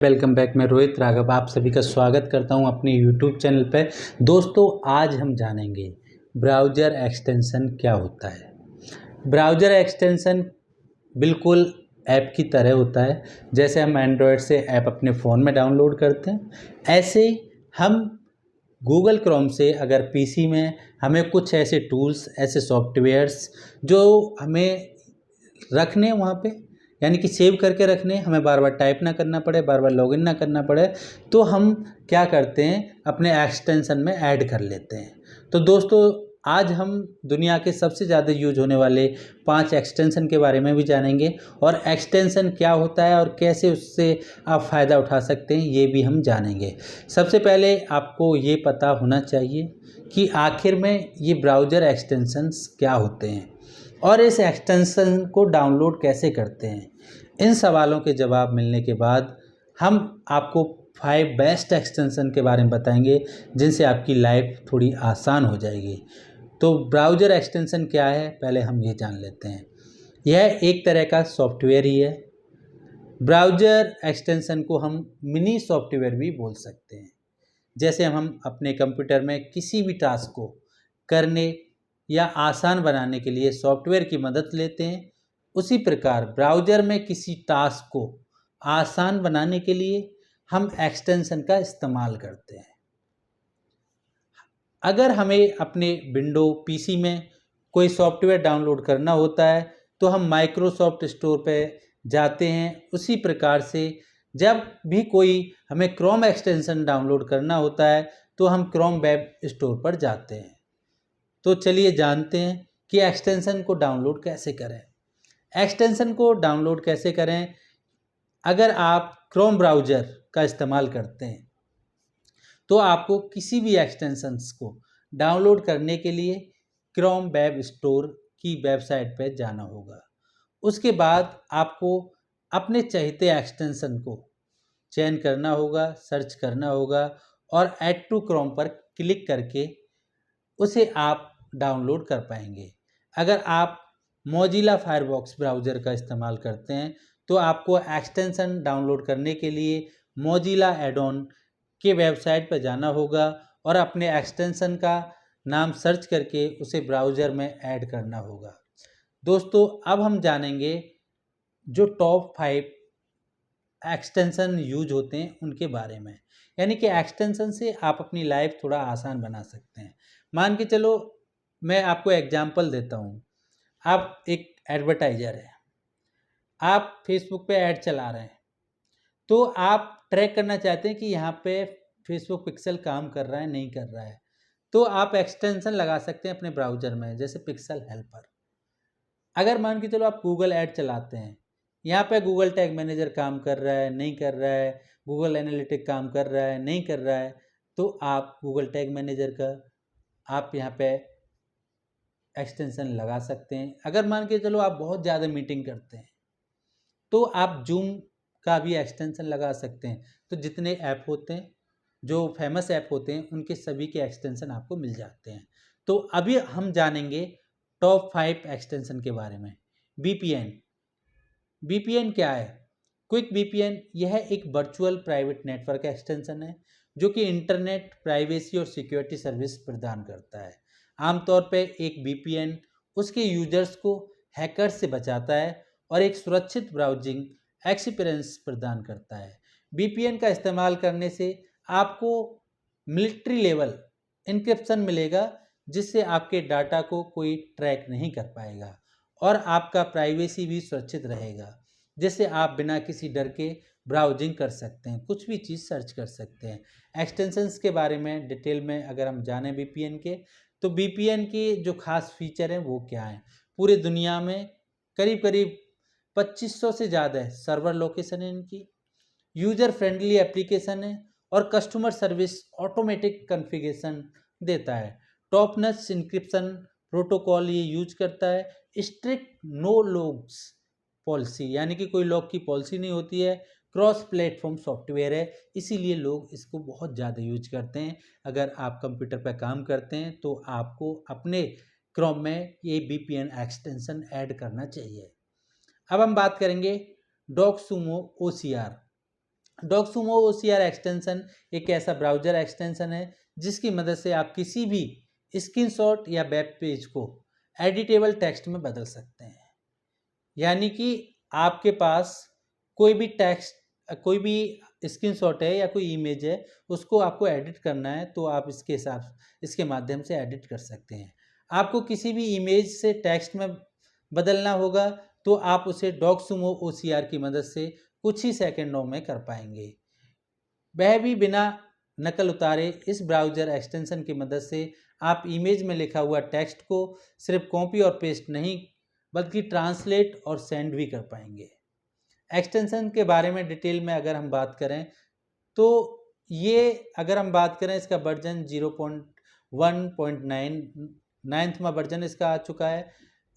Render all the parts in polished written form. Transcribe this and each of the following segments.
Welcome back. मैं रोहित राघव आप सभी का स्वागत करता हूं अपने यूट्यूब चैनल पे। दोस्तों, आज हम जानेंगे ब्राउज़र एक्सटेंशन क्या होता है। ब्राउज़र एक्सटेंशन बिल्कुल ऐप की तरह होता है। जैसे हम एंड्रॉयड से ऐप अपने फ़ोन में डाउनलोड करते हैं, ऐसे हम गूगल क्रोम से अगर पीसी में हमें कुछ ऐसे टूल्स, ऐसे सॉफ्टवेयर्स जो हमें रखने हैं वहाँ पे, यानी कि सेव करके रखने, हमें बार बार टाइप ना करना पड़े, बार बार लॉगिन ना करना पड़े, तो हम क्या करते हैं, अपने एक्सटेंशन में ऐड कर लेते हैं। तो दोस्तों, आज हम दुनिया के सबसे ज़्यादा यूज होने वाले 5 एक्सटेंशन के बारे में भी जानेंगे, और एक्सटेंशन क्या होता है और कैसे उससे आप फ़ायदा उठा सकते हैं ये भी हम जानेंगे। सबसे पहले आपको ये पता होना चाहिए कि आखिर में ये ब्राउज़र एक्सटेंशंस क्या होते हैं और इस एक्सटेंशन को डाउनलोड कैसे करते हैं। इन सवालों के जवाब मिलने के बाद हम आपको 5 बेस्ट एक्सटेंशन के बारे में बताएंगे जिनसे आपकी लाइफ थोड़ी आसान हो जाएगी। तो ब्राउज़र एक्सटेंशन क्या है, पहले हम ये जान लेते हैं। यह एक तरह का सॉफ्टवेयर ही है। ब्राउज़र एक्सटेंशन को हम मिनी सॉफ्टवेयर भी बोल सकते हैं। जैसे हम अपने कंप्यूटर में किसी भी टास्क को करने या आसान बनाने के लिए सॉफ्टवेयर की मदद लेते हैं, उसी प्रकार ब्राउज़र में किसी टास्क को आसान बनाने के लिए हम एक्सटेंशन का इस्तेमाल करते हैं। अगर हमें अपने विंडो पीसी में कोई सॉफ्टवेयर डाउनलोड करना होता है तो हम माइक्रोसॉफ्ट स्टोर पे जाते हैं। उसी प्रकार से जब भी कोई हमें क्रोम एक्सटेंशन डाउनलोड करना होता है तो हम क्रोम वेब स्टोर पर जाते हैं। तो चलिए जानते हैं कि एक्सटेंशन को डाउनलोड कैसे करें। एक्सटेंशन को डाउनलोड कैसे करें? अगर आप क्रोम ब्राउज़र का इस्तेमाल करते हैं तो आपको किसी भी एक्सटेंशंस को डाउनलोड करने के लिए क्रोम वेब स्टोर की वेबसाइट पर जाना होगा। उसके बाद आपको अपने चाहते एक्सटेंशन को चयन करना होगा, सर्च करना होगा और ऐड टू क्रोम पर क्लिक करके उसे आप डाउनलोड कर पाएंगे। अगर आप मोजिला फायरफॉक्स ब्राउज़र का इस्तेमाल करते हैं तो आपको एक्सटेंशन डाउनलोड करने के लिए मोजिला एडॉन के वेबसाइट पर जाना होगा और अपने एक्सटेंशन का नाम सर्च करके उसे ब्राउज़र में ऐड करना होगा। दोस्तों, अब हम जानेंगे जो टॉप 5 एक्सटेंशन यूज होते हैं उनके बारे में, यानी कि एक्सटेंशन से आप अपनी लाइफ थोड़ा आसान बना सकते हैं। मान के चलो, मैं आपको एग्जांपल देता हूँ। आप एक एडवर्टाइजर है, आप फेसबुक पे ऐड चला रहे हैं, तो आप ट्रैक करना चाहते हैं कि यहाँ पे फेसबुक पिक्सल काम कर रहा है नहीं कर रहा है, तो आप एक्सटेंशन लगा सकते हैं अपने ब्राउज़र में, जैसे पिक्सल हेल्पर। अगर मान के चलो आप गूगल ऐड चलाते हैं, यहाँ पे गूगल टैग मैनेजर काम कर रहा है नहीं कर रहा है, गूगल एनालिटिक काम कर रहा है नहीं कर रहा है, तो आप गूगल टैग मैनेजर का आप यहाँ पे एक्सटेंशन लगा सकते हैं। अगर मान के चलो आप बहुत ज़्यादा मीटिंग करते हैं तो आप जूम का भी एक्सटेंशन लगा सकते हैं। तो जितने ऐप होते हैं, जो फेमस ऐप होते हैं, उनके सभी के एक्सटेंशन आपको मिल जाते हैं। तो अभी हम जानेंगे टॉप 5 एक्सटेंशन के बारे में। वीपीएन। वीपीएन क्या है? क्विक वीपीएन यह एक वर्चुअल प्राइवेट नेटवर्क एक्सटेंशन है जो कि इंटरनेट प्राइवेसी और सिक्योरिटी सर्विस प्रदान करता है। आमतौर पे एक वीपीएन उसके यूजर्स को हैकर्स से बचाता है और एक सुरक्षित ब्राउजिंग एक्सपीरियंस प्रदान करता है। वीपीएन का इस्तेमाल करने से आपको मिलिट्री लेवल इनक्रिप्शन मिलेगा, जिससे आपके डाटा को कोई ट्रैक नहीं कर पाएगा और आपका प्राइवेसी भी सुरक्षित रहेगा, जिससे आप बिना किसी डर के ब्राउजिंग कर सकते हैं, कुछ भी चीज़ सर्च कर सकते हैं। एक्सटेंशंस के बारे में डिटेल में अगर हम जानें वीपीएन के, तो वीपीएन के जो खास फीचर हैं वो क्या हैं? पूरे दुनिया में करीब करीब 2500 से ज़्यादा सर्वर लोकेशन है इनकी, यूज़र फ्रेंडली एप्लीकेशन है और कस्टमर सर्विस ऑटोमेटिक कॉन्फ़िगरेशन देता है। टॉप नॉच इंक्रिप्शन प्रोटोकॉल ये यूज करता है। स्ट्रिक्ट नो लॉग्स पॉलिसी, यानी कि कोई लॉग की पॉलिसी नहीं होती है। क्रॉस प्लेटफॉर्म सॉफ्टवेयर है, इसीलिए लोग इसको बहुत ज़्यादा यूज करते हैं। अगर आप कंप्यूटर पर काम करते हैं तो आपको अपने क्रोम में ये वीपीएन एक्सटेंशन ऐड करना चाहिए। अब हम बात करेंगे डॉक्सुमो ओसीआर। डॉक्सुमो OCR एक्सटेंशन एक ऐसा ब्राउज़र एक्सटेंशन है जिसकी मदद से आप किसी भी स्क्रीनशॉट या वेब पेज को एडिटेबल टेक्स्ट में बदल सकते हैं। यानी कि आपके पास कोई भी टेक्स्ट, कोई भी स्क्रीनशॉट है या कोई इमेज है, उसको आपको एडिट करना है तो आप इसके माध्यम से एडिट कर सकते हैं। आपको किसी भी इमेज से टेक्स्ट में बदलना होगा तो आप उसे डॉक्सुमो OCR की मदद से कुछ ही सेकंडों में कर पाएंगे, वह भी बिना नकल उतारे। इस ब्राउज़र एक्सटेंशन की मदद से आप इमेज में लिखा हुआ टेक्स्ट को सिर्फ कॉपी और पेस्ट नहीं बल्कि ट्रांसलेट और सेंड भी कर पाएंगे। एक्सटेंशन के बारे में डिटेल में अगर हम बात करें तो ये, अगर हम बात करें इसका वर्जन 0.1.9 9वां वर्जन इसका आ चुका है।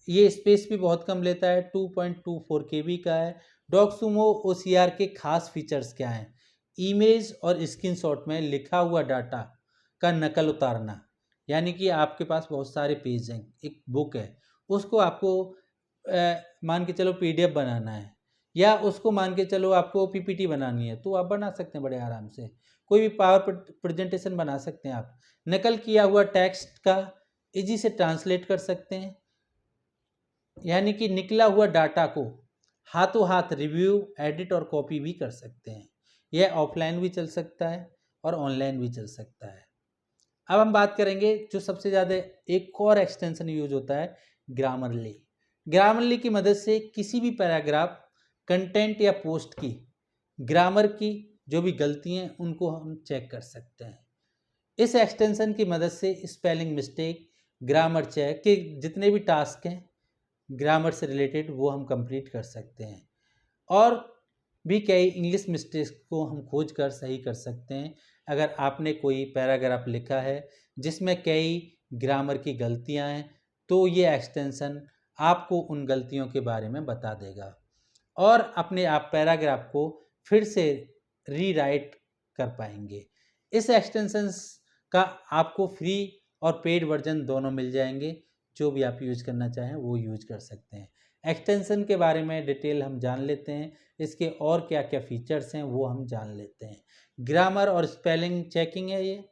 ये स्पेस भी बहुत कम लेता है, 2.24 KB का है। डॉक्सुमो OCR के खास फीचर्स क्या हैं? इमेज और स्क्रीनशॉट में लिखा हुआ डाटा का नकल उतारना, यानी कि आपके पास बहुत सारे पेज हैं, एक बुक है, उसको आपको मान के चलो PDF बनाना है या उसको मान के चलो आपको PPT बनानी है तो आप बना सकते हैं बड़े आराम से। कोई भी पावर प्रेजेंटेशन बना सकते हैं आप। नकल किया हुआ टेक्स्ट का इजी से ट्रांसलेट कर सकते हैं, यानी कि निकला हुआ डाटा को हाथों हाथ रिव्यू, एडिट और कॉपी भी कर सकते हैं। यह ऑफलाइन भी चल सकता है और ऑनलाइन भी चल सकता है। अब हम बात करेंगे जो सबसे ज़्यादा एक और एक्सटेंशन यूज होता है, ग्रामरली। ग्रामरली की मदद से किसी भी पैराग्राफ, कंटेंट या पोस्ट की ग्रामर की जो भी गलती हैं उनको हम चेक कर सकते हैं। इस एक्सटेंशन की मदद से स्पेलिंग मिस्टेक, ग्रामर चेक के जितने भी टास्क हैं ग्रामर से रिलेटेड वो हम कंप्लीट कर सकते हैं और भी कई इंग्लिश मिस्टेक्स को हम खोज कर सही कर सकते हैं। अगर आपने कोई पैराग्राफ लिखा है जिसमें कई ग्रामर की गलतियां हैं तो ये एक्सटेंशन आपको उन गलतियों के बारे में बता देगा और अपने आप पैराग्राफ को फिर से रीराइट कर पाएंगे। इस एक्सटेंशंस का आपको फ्री और पेड वर्जन दोनों मिल जाएंगे, जो भी आप यूज करना चाहें वो यूज कर सकते हैं। एक्सटेंशन के बारे में डिटेल हम जान लेते हैं, इसके और क्या क्या फीचर्स हैं वो हम जान लेते हैं। ग्रामर और स्पेलिंग चेकिंग है, ये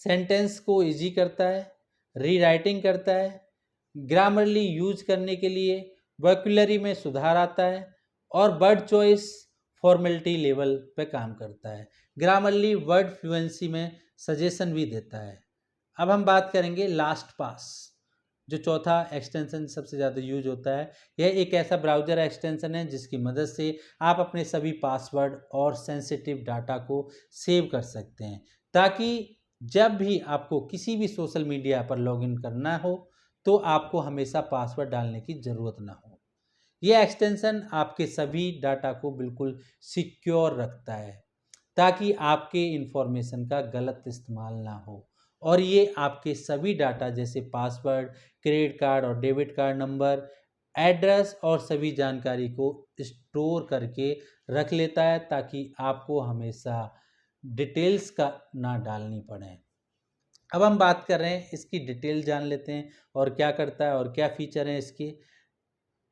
सेंटेंस को इजी करता है, रीराइटिंग करता है, ग्रामरली यूज करने के लिए वोकैबुलरी में सुधार आता है और वर्ड चॉइस फॉर्मेलिटी लेवल पे काम करता है। ग्रामरली वर्ड फ्लुएंसी में सजेशन भी देता है। अब हम बात करेंगे लास्ट पास, जो चौथा एक्सटेंशन सबसे ज़्यादा यूज होता है। यह एक ऐसा ब्राउज़र एक्सटेंशन है जिसकी मदद से आप अपने सभी पासवर्ड और सेंसिटिव डाटा को सेव कर सकते हैं, ताकि जब भी आपको किसी भी सोशल मीडिया पर लॉगिन करना हो तो आपको हमेशा पासवर्ड डालने की ज़रूरत ना हो। यह एक्सटेंशन आपके सभी डाटा को बिल्कुल सिक्योर रखता है ताकि आपके इंफॉर्मेशन का गलत इस्तेमाल ना हो और ये आपके सभी डाटा जैसे पासवर्ड, क्रेडिट कार्ड और डेबिट कार्ड नंबर, एड्रेस और सभी जानकारी को स्टोर करके रख लेता है ताकि आपको हमेशा डिटेल्स का ना डालनी पड़े। अब हम बात कर रहे हैं इसकी डिटेल जान लेते हैं और क्या करता है और क्या फीचर हैं इसके।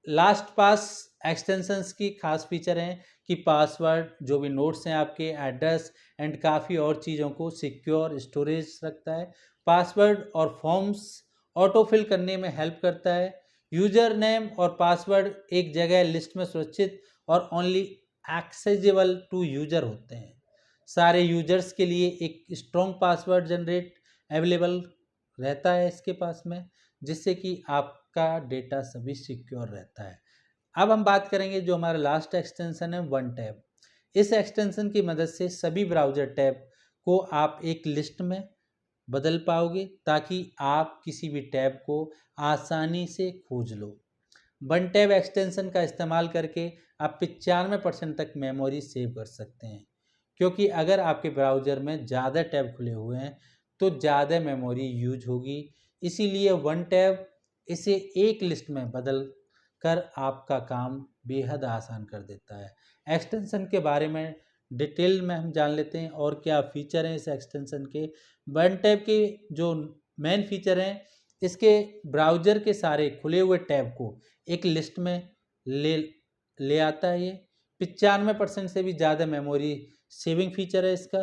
लास्ट पास एक्सटेंशंस की खास फीचर हैं कि पासवर्ड, जो भी नोट्स हैं आपके, एड्रेस एंड काफ़ी और चीज़ों को सिक्योर स्टोरेज रखता है। पासवर्ड और फॉर्म्स ऑटोफिल करने में हेल्प करता है। यूजर नेम और पासवर्ड एक जगह लिस्ट में सुरक्षित और ओनली एक्सेसिबल टू यूजर होते हैं। सारे यूजर्स के लिए एक स्ट्रॉन्ग पासवर्ड जनरेट अवेलेबल रहता है इसके पास में, जिससे कि आपका डेटा सभी सिक्योर रहता है। अब हम बात करेंगे जो हमारा लास्ट एक्सटेंशन है, वन टैब। इस एक्सटेंशन की मदद से सभी ब्राउज़र टैब को आप एक लिस्ट में बदल पाओगे ताकि आप किसी भी टैब को आसानी से खोज लो। वन टैब एक्सटेंशन का इस्तेमाल करके आप 95% तक मेमोरी सेव कर सकते हैं, क्योंकि अगर आपके ब्राउज़र में ज़्यादा टैब खुले हुए हैं तो ज़्यादा मेमोरी यूज होगी। इसीलिए वन टैब इसे एक लिस्ट में बदल कर आपका काम बेहद आसान कर देता है। एक्सटेंशन के बारे में डिटेल में हम जान लेते हैं और क्या फीचर हैं इस एक्सटेंशन के। वन टैब के जो मेन फीचर हैं, इसके ब्राउज़र के सारे खुले हुए टैब को एक लिस्ट में ले ले आता है ये, 95% से भी ज़्यादा मेमोरी सेविंग फीचर है इसका।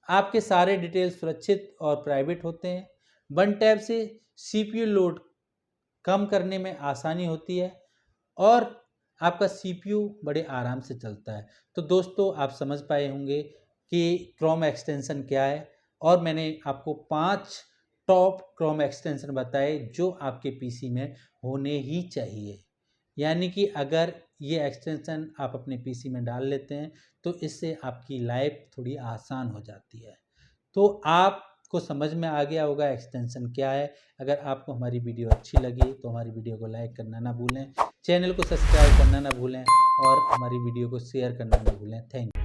आपके सारे डिटेल्स सुरक्षित और प्राइवेट होते हैं। वन टैब से CPU लोड कम करने में आसानी होती है और आपका CPU बड़े आराम से चलता है। तो दोस्तों, आप समझ पाए होंगे कि क्रोम एक्सटेंशन क्या है और मैंने आपको 5 टॉप क्रोम एक्सटेंशन बताए जो आपके PC में होने ही चाहिए। यानी कि अगर ये एक्सटेंशन आप अपने PC में डाल लेते हैं तो इससे आपकी लाइफ थोड़ी आसान हो जाती है। तो आपको समझ में आ गया होगा एक्सटेंशन क्या है। अगर आपको हमारी वीडियो अच्छी लगी तो हमारी वीडियो को लाइक करना ना भूलें, चैनल को सब्सक्राइब करना ना भूलें और हमारी वीडियो को शेयर करना ना भूलें। Thank you.